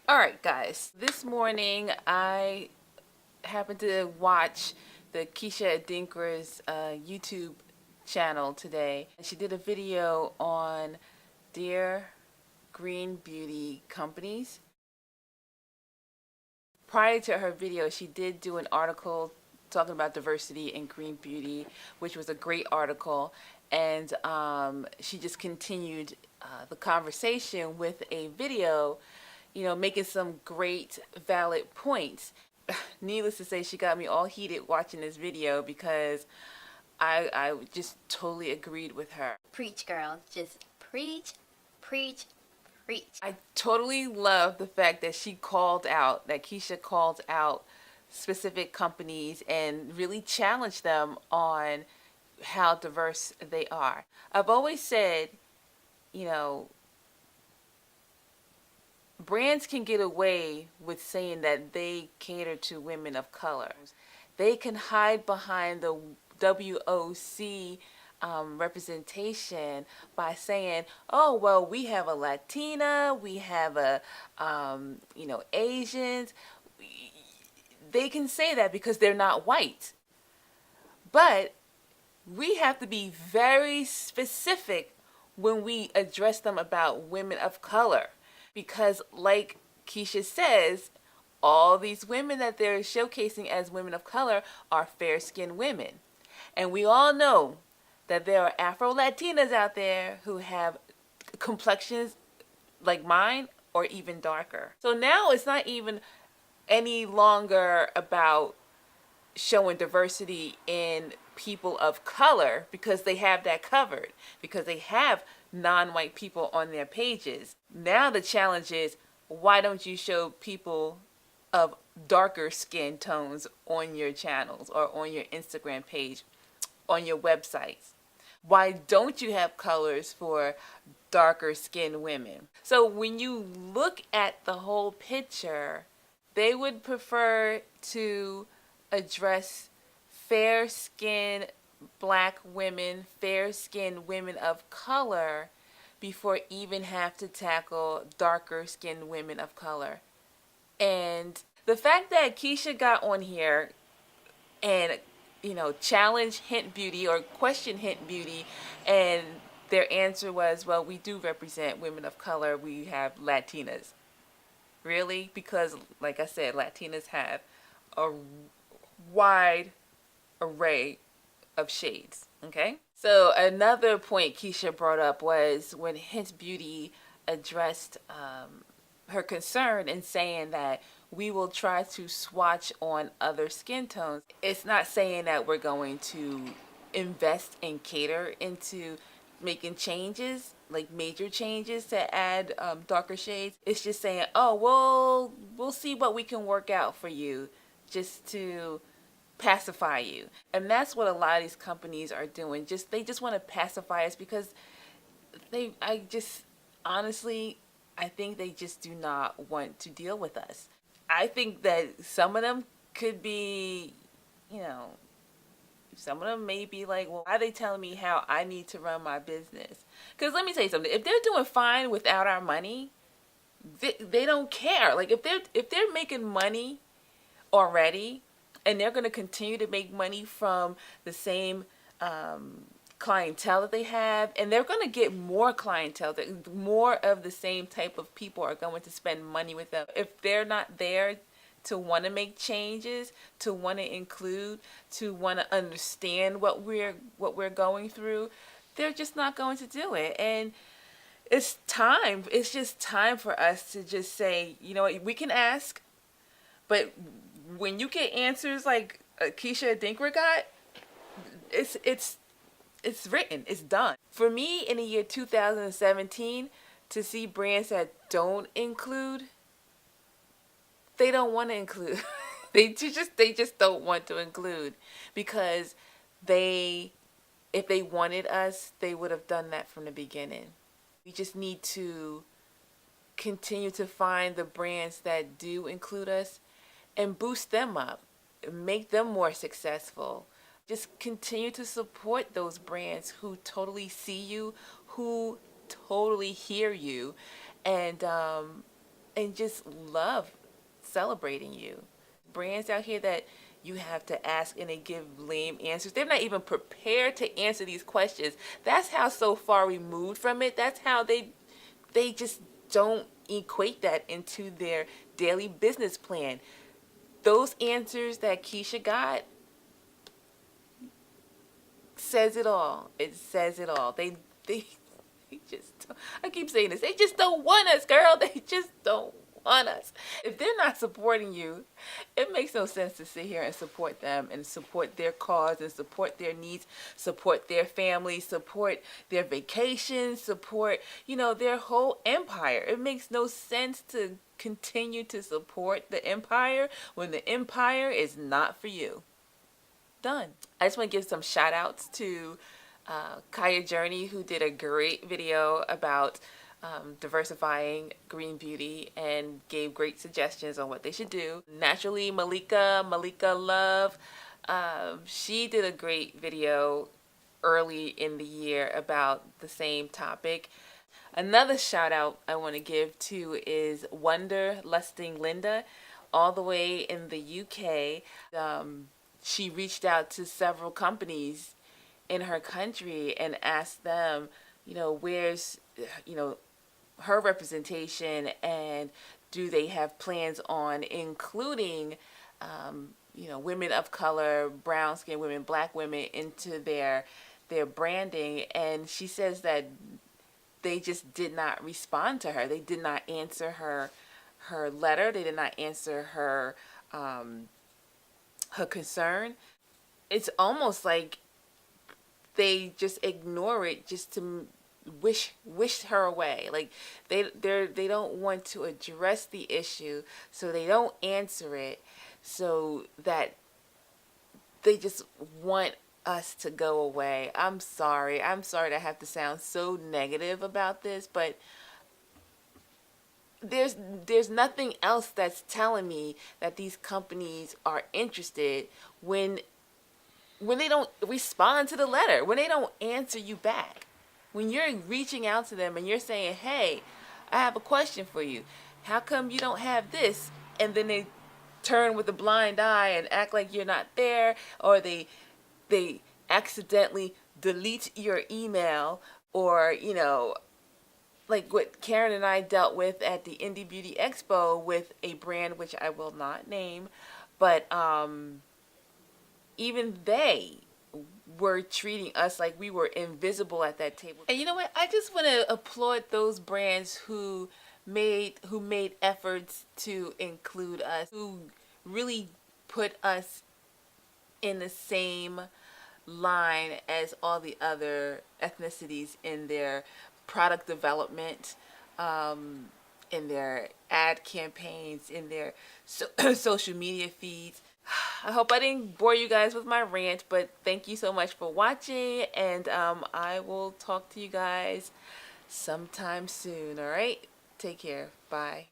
Alright guys, this morning I happened to watch the Keisha Adinkra's YouTube channel today. She did a video on Dear Green Beauty companies. Prior to her video, she did do an article talking about diversity in green beauty, which was a great article, and she just continued the conversation with a video, making some great valid points. Needless to say, she got me all heated watching this video because I just totally agreed with her. Preach, girl. Just preach, preach, preach. I totally love the fact that Keisha called out specific companies and really challenged them on how diverse they are. I've always said, brands can get away with saying that they cater to women of color. They can hide behind the WOC representation by saying, oh, well, we have a Latina, we have a, Asians. They can say that because they're not white. But we have to be very specific when we address them about women of color. Because like Keisha says, all these women that they're showcasing as women of color are fair-skinned women. And we all know that there are Afro-Latinas out there who have complexions like mine or even darker. So now it's not even any longer about showing diversity in people of color because they have that covered, because they have non-white people on their pages. Now the challenge is, why don't you show people of darker skin tones on your channels or on your Instagram page, on your websites? Why don't you have colors for darker skinned women? So when you look at the whole picture, they would prefer to address fair-skinned black women, fair-skinned women of color, before even have to tackle darker-skinned women of color. And the fact that Keisha got on here and, challenge Hint Beauty or question Hint Beauty, and their answer was, well, we do represent women of color, we have Latinas. Really? Because, like I said, Latinas have a wide array of shades, okay? So another point Keisha brought up was when Hint Beauty addressed her concern in saying that we will try to swatch on other skin tones. It's not saying that we're going to invest and cater into making changes, like major changes to add darker shades. It's just saying, oh, we'll see what we can work out for you just to pacify you. And that's what a lot of these companies are doing. They just want to pacify us because honestly, I think they just do not want to deal with us. I think that some of them could be, some of them may be like, well, why are they telling me how I need to run my business? Because let me tell you something. If they're doing fine without our money, they don't care. Like if they're making money already, and they're going to continue to make money from the same clientele that they have, and they're going to get more clientele, that more of the same type of people are going to spend money with them. If they're not there to want to make changes, to want to include, to want to understand what we're going through, they're just not going to do it. And it's just time for us to just say, you know what, we can ask, but when you get answers like Keisha Adinkra got, it's written, it's done. For me, in the year 2017, to see brands that don't include, they don't want to include. they just don't want to include, because if they wanted us, they would have done that from the beginning. We just need to continue to find the brands that do include us and boost them up, make them more successful. Just continue to support those brands who totally see you, who totally hear you, and and just love celebrating you. Brands out here that you have to ask and they give lame answers. They're not even prepared to answer these questions. That's how so far removed from it. That's how they just don't equate that into their daily business plan. Those answers that Keisha got says it all. It says it all. They just don't, I keep saying this. They just don't want us, girl. They just don't want us. If they're not supporting you, it makes no sense to sit here and support them and support their cause and support their needs, support their family, support their vacations, support, their whole empire. It makes no sense to continue to support the empire when the empire is not for you. Done. I just want to give some shout outs to Kaya Journey, who did a great video about diversifying green beauty and gave great suggestions on what they should do. Naturally, Malika Love, she did a great video early in the year about the same topic. Another shout out I want to give to is Wonder Lusting Linda, all the way in the UK. She reached out to several companies in her country and asked them, where's, her representation, and do they have plans on including, women of color, brown skinned women, black women into their branding. And she says that they just did not respond to her. They did not answer her letter. They did not answer her concern. It's almost like they just ignore it just to wish her away. Like they don't want to address the issue, so they don't answer it, so that they just want us to go away. I'm sorry to have to sound so negative about this, but there's nothing else that's telling me that these companies are interested when they don't respond to the letter, when they don't answer you back. When you're reaching out to them and you're saying, hey, I have a question for you. How come you don't have this? And then they turn with a blind eye and act like you're not there, or they accidentally delete your email, or, like what Karen and I dealt with at the Indie Beauty Expo with a brand which I will not name, but even they were treating us like we were invisible at that table. And you know what? I just want to applaud those brands who made efforts to include us, who really put us in the same line as all the other ethnicities in their product development, in their ad campaigns, in their social media feeds. I hope I didn't bore you guys with my rant, but thank you so much for watching, and I will talk to you guys sometime soon, all right? Take care. Bye.